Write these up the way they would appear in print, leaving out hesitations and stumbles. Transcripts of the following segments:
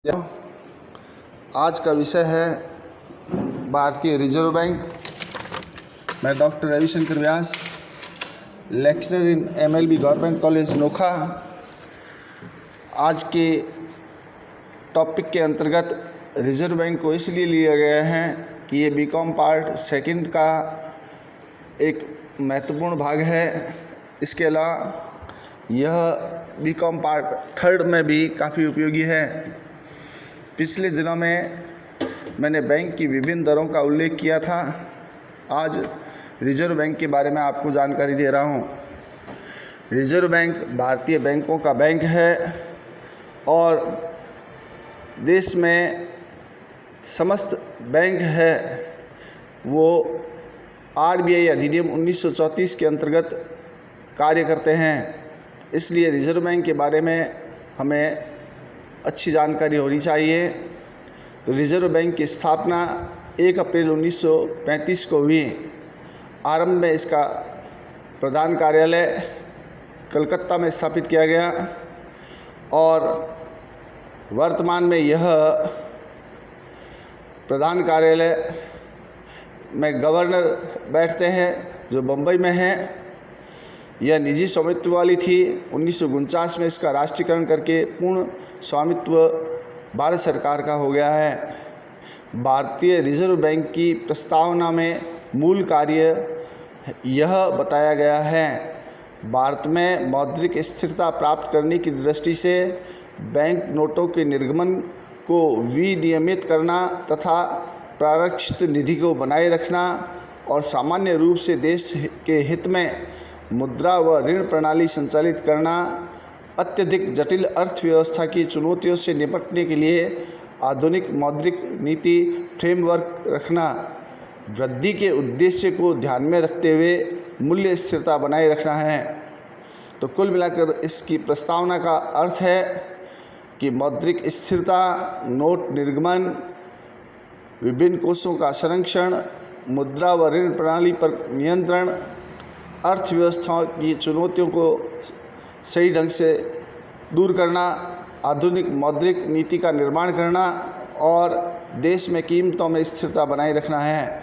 आज का विषय है भारतीय रिजर्व बैंक। मैं doctor Ravishankar Vyas, lecturer in MLB government college Nokha. आज के टॉपिक के अंतर्गत रिजर्व बैंक को इसलिए लिया गया है कि ये BCom पार्ट सेकंड का एक महत्वपूर्ण भाग है। इसके अलावा यह BCom पार्ट थर्ड में भी काफ़ी उपयोगी है। पिछले दिनों में मैंने बैंक की विभिन्न दरों का उल्लेख किया था। आज रिजर्व बैंक के बारे में आपको जानकारी दे रहा हूँ। रिजर्व बैंक भारतीय बैंकों का बैंक है और देश में समस्त बैंक है वो RBI अधिनियम 1934 के अंतर्गत कार्य करते हैं। इसलिए रिजर्व बैंक के बारे में हमें अच्छी जानकारी होनी चाहिए। तो रिजर्व बैंक की स्थापना 1 अप्रैल 1935 को हुई। आरंभ में इसका प्रधान कार्यालय कलकत्ता में स्थापित किया गया और वर्तमान में यह प्रधान कार्यालय में गवर्नर बैठते हैं जो बम्बई में है। यह निजी स्वामित्व वाली थी। 1949 में इसका राष्ट्रीयकरण करके पूर्ण स्वामित्व भारत सरकार का हो गया है। भारतीय रिजर्व बैंक की प्रस्तावना में मूल कार्य यह बताया गया है, भारत में मौद्रिक स्थिरता प्राप्त करने की दृष्टि से बैंक नोटों के निर्गमन को विनियमित करना तथा प्रारक्षित निधि को बनाए रखना और सामान्य रूप से देश के हित में मुद्रा व ऋण प्रणाली संचालित करना, अत्यधिक जटिल अर्थव्यवस्था की चुनौतियों से निपटने के लिए आधुनिक मौद्रिक नीति फ्रेमवर्क रखना, वृद्धि के उद्देश्य को ध्यान में रखते हुए मूल्य स्थिरता बनाए रखना है। तो कुल मिलाकर इसकी प्रस्तावना का अर्थ है कि मौद्रिक स्थिरता, नोट निर्गमन, विभिन्न कोषों का संरक्षण, मुद्रा व ऋण प्रणाली पर नियंत्रण, अर्थव्यवस्था की चुनौतियों को सही ढंग से दूर करना, आधुनिक मौद्रिक नीति का निर्माण करना और देश में कीमतों में स्थिरता बनाए रखना है।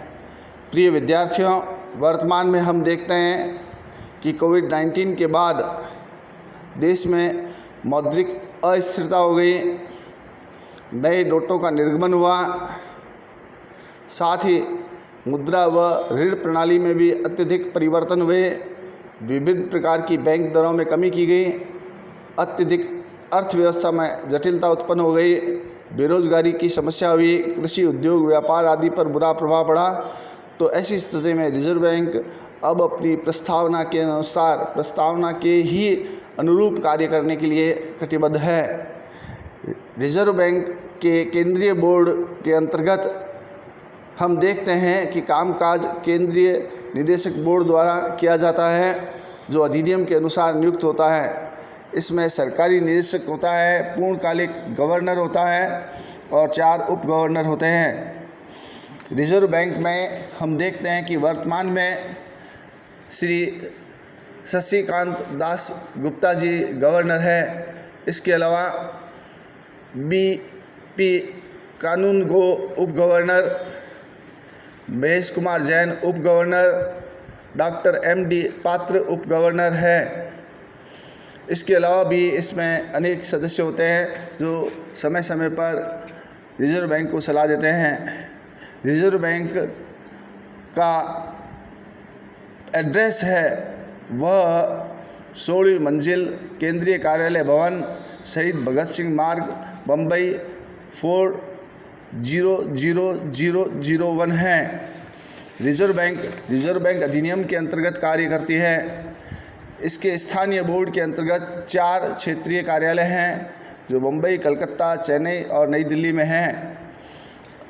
प्रिय विद्यार्थियों, वर्तमान में हम देखते हैं कि कोविड-19 के बाद देश में मौद्रिक अस्थिरता हो गई, नए नोटों का निर्गमन हुआ, साथ ही मुद्रा व ऋण प्रणाली में भी अत्यधिक परिवर्तन हुए, विभिन्न प्रकार की बैंक दरों में कमी की गई, अत्यधिक अर्थव्यवस्था में जटिलता उत्पन्न हो गई, बेरोजगारी की समस्या हुई, कृषि उद्योग व्यापार आदि पर बुरा प्रभाव पड़ा। तो ऐसी स्थिति में रिजर्व बैंक अब अपनी प्रस्तावना के अनुसार, प्रस्तावना के ही अनुरूप कार्य करने के लिए कटिबद्ध है। रिजर्व बैंक के केंद्रीय बोर्ड के अंतर्गत हम देखते हैं कि कामकाज केंद्रीय निदेशक बोर्ड द्वारा किया जाता है जो अधिनियम के अनुसार नियुक्त होता है। इसमें सरकारी निदेशक होता है, पूर्णकालिक गवर्नर होता है और 4 उप गवर्नर होते हैं। रिजर्व बैंक में हम देखते हैं कि वर्तमान में श्री शशिकांत दास गुप्ता जी गवर्नर है। इसके अलावा BP कानूनगो उप गवर्नर, महेश कुमार जैन उप गवर्नर, डॉक्टर MD पात्र उप गवर्नर है। इसके अलावा भी इसमें अनेक सदस्य होते हैं जो समय समय पर रिजर्व बैंक को सलाह देते हैं। रिजर्व बैंक का एड्रेस है वह 16वीं मंजिल केंद्रीय कार्यालय भवन, शहीद भगत सिंह मार्ग, बम्बई 400001 है। रिजर्व बैंक अधिनियम के अंतर्गत कार्य करती है। इसके स्थानीय बोर्ड के अंतर्गत 4 क्षेत्रीय कार्यालय हैं जो बम्बई, कलकत्ता, चेन्नई और नई दिल्ली में हैं।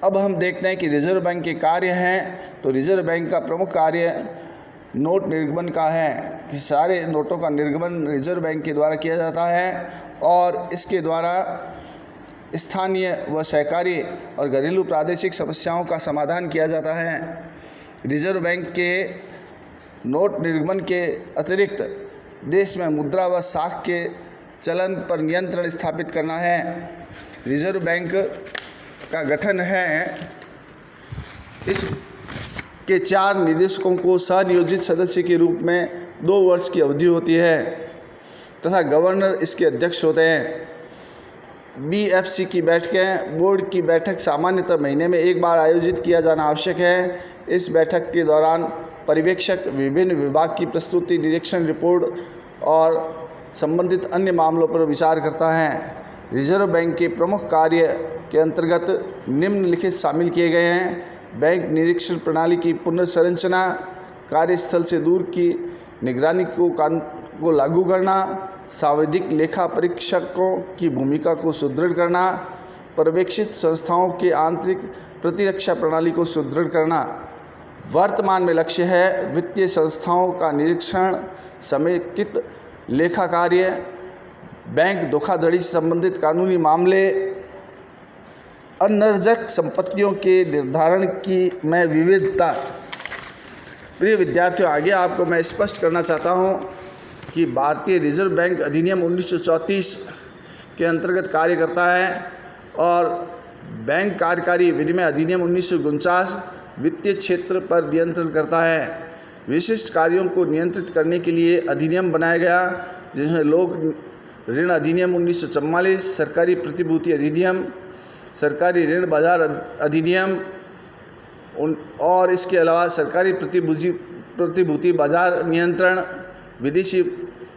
अब हम देखते हैं कि रिजर्व बैंक के कार्य हैं। तो रिजर्व बैंक का प्रमुख कार्य नोट निर्गमन का है कि सारे नोटों का निर्गमन रिजर्व बैंक के द्वारा किया जाता है और इसके द्वारा स्थानीय व सहकारी और घरेलू प्रादेशिक समस्याओं का समाधान किया जाता है। रिजर्व बैंक के नोट निर्गमन के अतिरिक्त देश में मुद्रा व साख के चलन पर नियंत्रण स्थापित करना है। रिजर्व बैंक का गठन है, इसके 4 निदेशकों को सहनियोजित सदस्य के रूप में 2 वर्ष की अवधि होती है तथा गवर्नर इसके अध्यक्ष होते हैं। BFC की बैठकें बोर्ड की बैठक सामान्यतः महीने में 1 बार आयोजित किया जाना आवश्यक है। इस बैठक के दौरान पर्यवेक्षक विभिन्न विभाग की प्रस्तुति, निरीक्षण रिपोर्ट और संबंधित अन्य मामलों पर विचार करता है। रिजर्व बैंक के प्रमुख कार्य के अंतर्गत निम्नलिखित शामिल किए गए हैं: बैंक निरीक्षण प्रणाली की पुनर्संरचना, कार्यस्थल से दूर की निगरानी को लागू करना, सांविधिक लेखा परीक्षकों की भूमिका को सुदृढ़ करना, पर्यवेक्षित संस्थाओं के आंतरिक प्रतिरक्षा प्रणाली को सुदृढ़ करना। वर्तमान में लक्ष्य है वित्तीय संस्थाओं का निरीक्षण, समेकित लेखा कार्य, बैंक धोखाधड़ी से संबंधित कानूनी मामले, अनर्जक संपत्तियों के निर्धारण में विविधता। प्रिय विद्यार्थियों, आगे आपको मैं स्पष्ट करना चाहता हूं कि भारतीय रिजर्व बैंक अधिनियम 1934 के अंतर्गत कार्य करता है और बैंक कार्यकारी विनिमय अधिनियम 1949 वित्तीय क्षेत्र पर नियंत्रण करता है। विशिष्ट कार्यों को नियंत्रित करने के लिए अधिनियम बनाया गया, जिसमें लोक ऋण अधिनियम 1944, सरकारी प्रतिभूति अधिनियम, सरकारी ऋण बाजार अधिनियम और इसके अलावा सरकारी प्रतिभूति बाजार नियंत्रण, विदेशी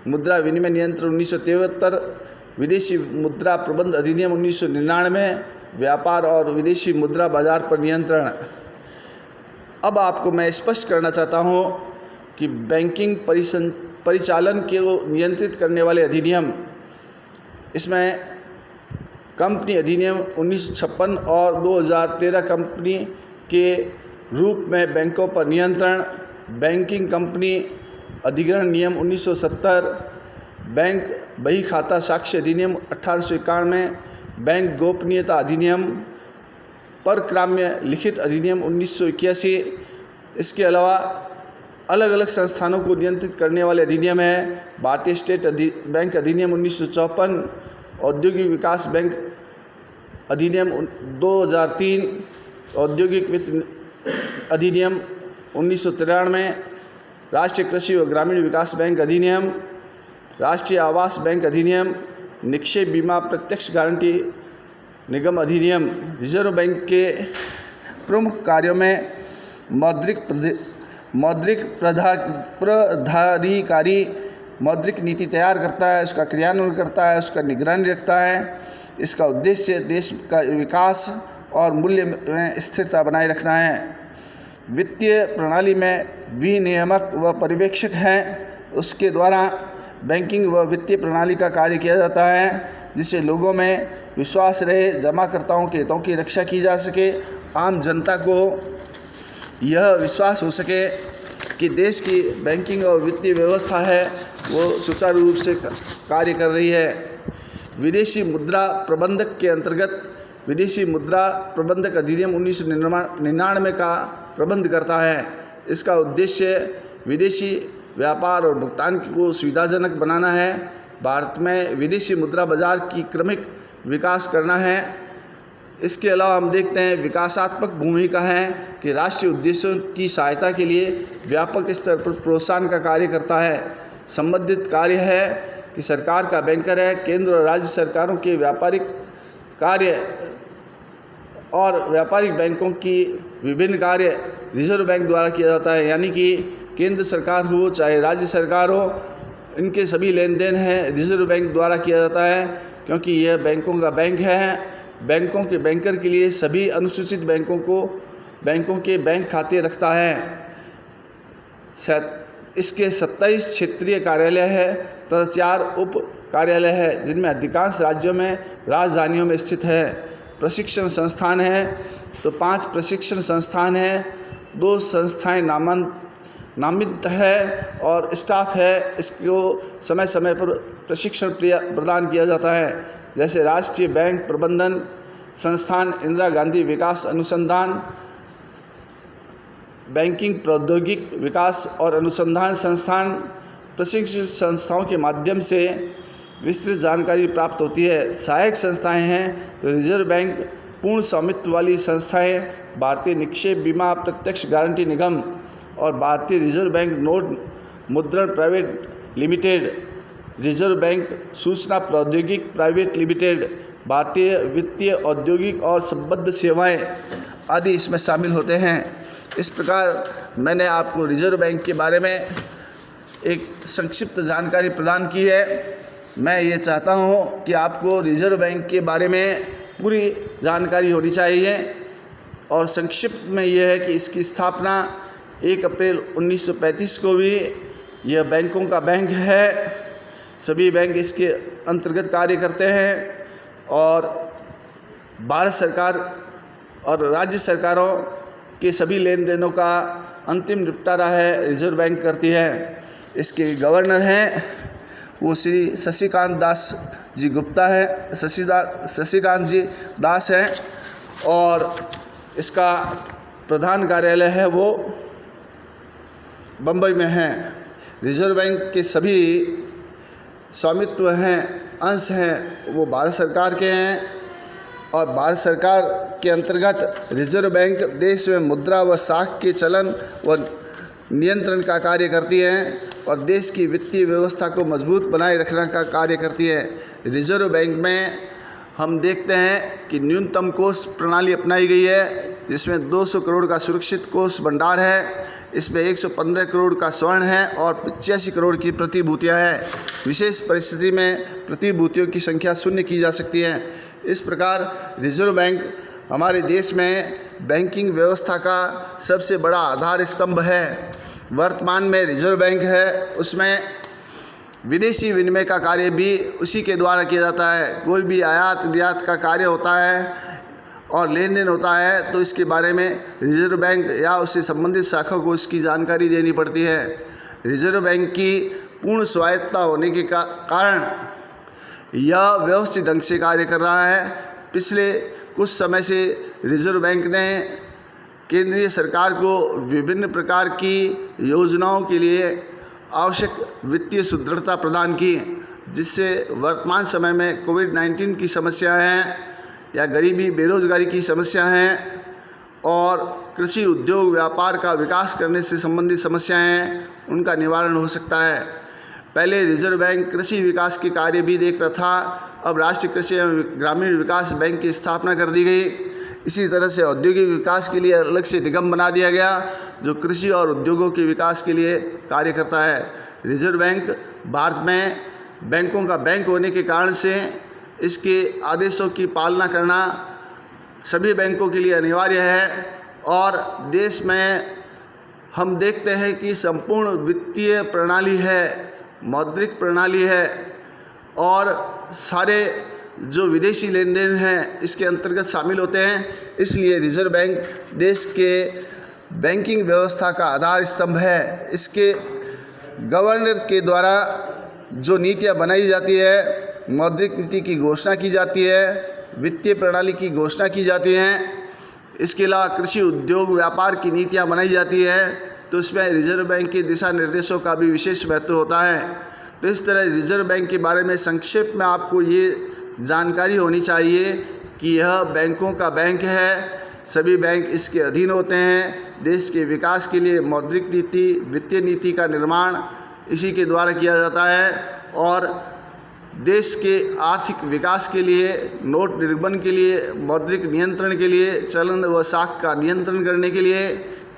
मुद्रा विनिमय नियंत्रण 1973, विदेशी मुद्रा प्रबंध अधिनियम 1999, व्यापार और विदेशी मुद्रा बाजार पर नियंत्रण। अब आपको मैं स्पष्ट करना चाहता हूं कि बैंकिंग परिचालन को नियंत्रित करने वाले अधिनियम, इसमें कंपनी अधिनियम 1956 और 2013 कंपनी के रूप में बैंकों पर नियंत्रण, बैंकिंग कंपनी अधिग्रहण नियम 1970, बैंक बही खाता साक्ष्य अधिनियम 1891, बैंक गोपनीयता अधिनियम, परक्राम्य लिखित अधिनियम 1981। इसके अलावा अलग अलग संस्थानों को नियंत्रित करने वाले अधिनियम है भारतीय स्टेट बैंक अधिनियम 1954, औद्योगिक विकास बैंक अधिनियम 2003, औद्योगिक वित्त अधिनियम 1993, राष्ट्रीय कृषि व ग्रामीण विकास बैंक अधिनियम, राष्ट्रीय आवास बैंक अधिनियम, निक्षेप बीमा प्रत्यक्ष गारंटी निगम अधिनियम। रिजर्व बैंक के प्रमुख कार्यों में मौद्रिक प्राधिकारी मौद्रिक नीति तैयार करता है, उसका क्रियान्वयन करता है, उसका निगरानी रखता है। इसका उद्देश्य देश का विकास और मूल्य में स्थिरता बनाए रखना है। वित्तीय प्रणाली में विनियामक व पर्यवेक्षक हैं, उसके द्वारा बैंकिंग व वित्तीय प्रणाली का कार्य किया जाता है, जिससे लोगों में विश्वास रहे, जमाकर्ताओं के हितों की रक्षा की जा सके, आम जनता को यह विश्वास हो सके कि देश की बैंकिंग और वित्तीय व्यवस्था है वो सुचारू रूप से कार्य कर रही है। विदेशी मुद्रा प्रबंधक के अंतर्गत विदेशी मुद्रा प्रबंधक अधिनियम 1999 का प्रबंध करता है। इसका उद्देश्य विदेशी व्यापार और भुगतान को सुविधाजनक बनाना है, भारत में विदेशी मुद्रा बाजार की क्रमिक विकास करना है। इसके अलावा हम देखते हैं विकासात्मक भूमिका है कि राष्ट्रीय उद्देश्यों की सहायता के लिए व्यापक स्तर पर प्रोत्साहन का कार्य करता है। संबंधित कार्य है कि सरकार का बैंकर है, केंद्र और राज्य सरकारों के व्यापारिक कार्य और व्यापारिक बैंकों की विभिन्न कार्य रिजर्व बैंक द्वारा किया जाता है, यानी कि केंद्र सरकार हो चाहे राज्य सरकार हो, इनके सभी लेन देन हैं रिजर्व बैंक द्वारा किया जाता है, क्योंकि यह बैंकों का बैंक है। बैंकों के बैंकर के लिए सभी अनुसूचित बैंकों के बैंक खाते रखता है। इसके 27 क्षेत्रीय कार्यालय है तथा 4 उप कार्यालय है, जिनमें अधिकांश राज्यों में राजधानियों में स्थित है। प्रशिक्षण संस्थान है तो 5 प्रशिक्षण संस्थान हैं, 2 संस्थाएं नामित है और स्टाफ है। इसको समय समय पर प्रशिक्षण प्रदान किया जाता है, जैसे राष्ट्रीय बैंक प्रबंधन संस्थान, इंदिरा गांधी विकास अनुसंधान, बैंकिंग प्रौद्योगिक विकास और अनुसंधान संस्थान। प्रशिक्षण संस्थाओं के माध्यम से विस्तृत जानकारी प्राप्त होती है। सहायक संस्थाएं हैं तो रिजर्व बैंक पूर्ण स्वामित्व वाली संस्थाएं, भारतीय निक्षेप बीमा प्रत्यक्ष गारंटी निगम और भारतीय रिजर्व बैंक नोट मुद्रण प्राइवेट लिमिटेड, रिजर्व बैंक सूचना प्रौद्योगिकी प्राइवेट लिमिटेड, भारतीय वित्तीय औद्योगिक और संबद्ध सेवाएं आदि इसमें शामिल होते हैं। इस प्रकार मैंने आपको रिजर्व बैंक के बारे में एक संक्षिप्त जानकारी प्रदान की है। मैं ये चाहता हूँ कि आपको रिजर्व बैंक के बारे में पूरी जानकारी होनी चाहिए और संक्षिप्त में यह है कि इसकी स्थापना 1 अप्रैल 1935 को हुई। यह बैंकों का बैंक है, सभी बैंक इसके अंतर्गत कार्य करते हैं और भारत सरकार और राज्य सरकारों के सभी लेन देनों का अंतिम निपटारा है रिजर्व बैंक करती है। इसके गवर्नर हैं वो श्री शशिकांत दास जी गुप्ता है, शशिकांत जी दास हैं और इसका प्रधान कार्यालय है वो बम्बई में है। रिजर्व बैंक के सभी स्वामित्व हैं, अंश हैं वो भारत सरकार के हैं और भारत सरकार के अंतर्गत रिजर्व बैंक देश में मुद्रा व साख के चलन व नियंत्रण का कार्य करती है और देश की वित्तीय व्यवस्था को मजबूत बनाए रखने का कार्य करती है। रिजर्व बैंक में हम देखते हैं कि न्यूनतम कोष प्रणाली अपनाई गई है, जिसमें 200 करोड़ का सुरक्षित कोष भंडार है, इसमें 115 करोड़ का स्वर्ण है और 85 करोड़ की प्रतिभूतियाँ हैं। विशेष परिस्थिति में प्रतिभूतियों की संख्या 0 की जा सकती है। इस प्रकार रिजर्व बैंक हमारे देश में बैंकिंग व्यवस्था का सबसे बड़ा आधार स्तंभ है। वर्तमान में रिजर्व बैंक है, उसमें विदेशी विनिमय का कार्य भी उसी के द्वारा किया जाता है। कोई भी आयात निर्यात का कार्य होता है और लेन देन होता है तो इसके बारे में रिजर्व बैंक या उससे संबंधित शाखा को इसकी जानकारी देनी पड़ती है। रिजर्व बैंक की पूर्ण स्वायत्तता होने के कारण यह व्यवस्थित ढंग से कार्य कर रहा है। पिछले कुछ समय से रिजर्व बैंक ने केंद्रीय सरकार को विभिन्न प्रकार की योजनाओं के लिए आवश्यक वित्तीय सुदृढ़ता प्रदान की, जिससे वर्तमान समय में कोविड-19 की समस्या है या गरीबी बेरोजगारी की समस्या है और कृषि उद्योग व्यापार का विकास करने से संबंधित समस्याएं हैं, उनका निवारण हो सकता है। पहले रिजर्व बैंक कृषि विकास के कार्य भी देखता था, अब राष्ट्रीय कृषि एवं ग्रामीण विकास बैंक की स्थापना कर दी गई। इसी तरह से औद्योगिक विकास के लिए अलग से निगम बना दिया गया जो कृषि और उद्योगों के विकास के लिए कार्य करता है। रिजर्व बैंक भारत में बैंकों का बैंक होने के कारण से इसके आदेशों की पालना करना सभी बैंकों के लिए अनिवार्य है और देश में हम देखते हैं कि संपूर्ण वित्तीय प्रणाली है, मौद्रिक प्रणाली है और सारे जो विदेशी लेन देन हैं इसके अंतर्गत शामिल होते हैं। इसलिए रिजर्व बैंक देश के बैंकिंग व्यवस्था का आधार स्तंभ है। इसके गवर्नर के द्वारा जो नीतियाँ बनाई जाती है, मौद्रिक नीति की घोषणा की जाती है, वित्तीय प्रणाली की घोषणा की जाती है, इसके अलावा कृषि उद्योग व्यापार की नीतियाँ बनाई जाती है, तो इसमें रिजर्व बैंक के दिशा निर्देशों का भी विशेष महत्व होता है। तो इस तरह रिजर्व बैंक के बारे में संक्षेप में आपको ये जानकारी होनी चाहिए कि यह बैंकों का बैंक है, सभी बैंक इसके अधीन होते हैं। देश के विकास के लिए मौद्रिक नीति, वित्तीय नीति का निर्माण इसी के द्वारा किया जाता है और देश के आर्थिक विकास के लिए, नोट निर्गमन के लिए, मौद्रिक नियंत्रण के लिए, चलन व साख का नियंत्रण करने के लिए,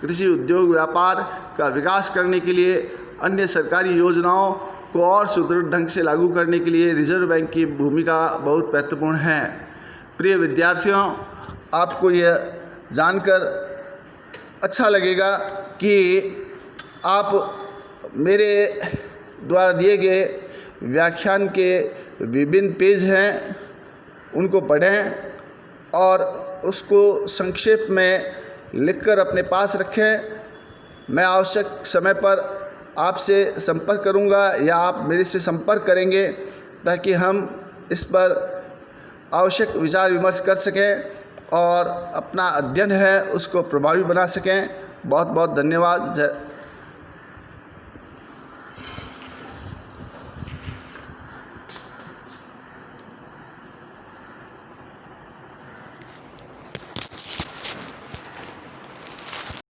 कृषि उद्योग व्यापार का विकास करने के लिए, अन्य सरकारी योजनाओं को और सुदृढ़ ढंग से लागू करने के लिए रिजर्व बैंक की भूमिका बहुत महत्वपूर्ण है। प्रिय विद्यार्थियों, आपको यह जानकर अच्छा लगेगा कि आप मेरे द्वारा दिए गए व्याख्यान के विभिन्न पेज हैं उनको पढ़ें और उसको संक्षेप में लिखकर अपने पास रखें। मैं आवश्यक समय पर आपसे संपर्क करूंगा या आप मेरे से संपर्क करेंगे ताकि हम इस पर आवश्यक विचार विमर्श कर सकें और अपना अध्ययन है उसको प्रभावी बना सकें। बहुत बहुत धन्यवाद।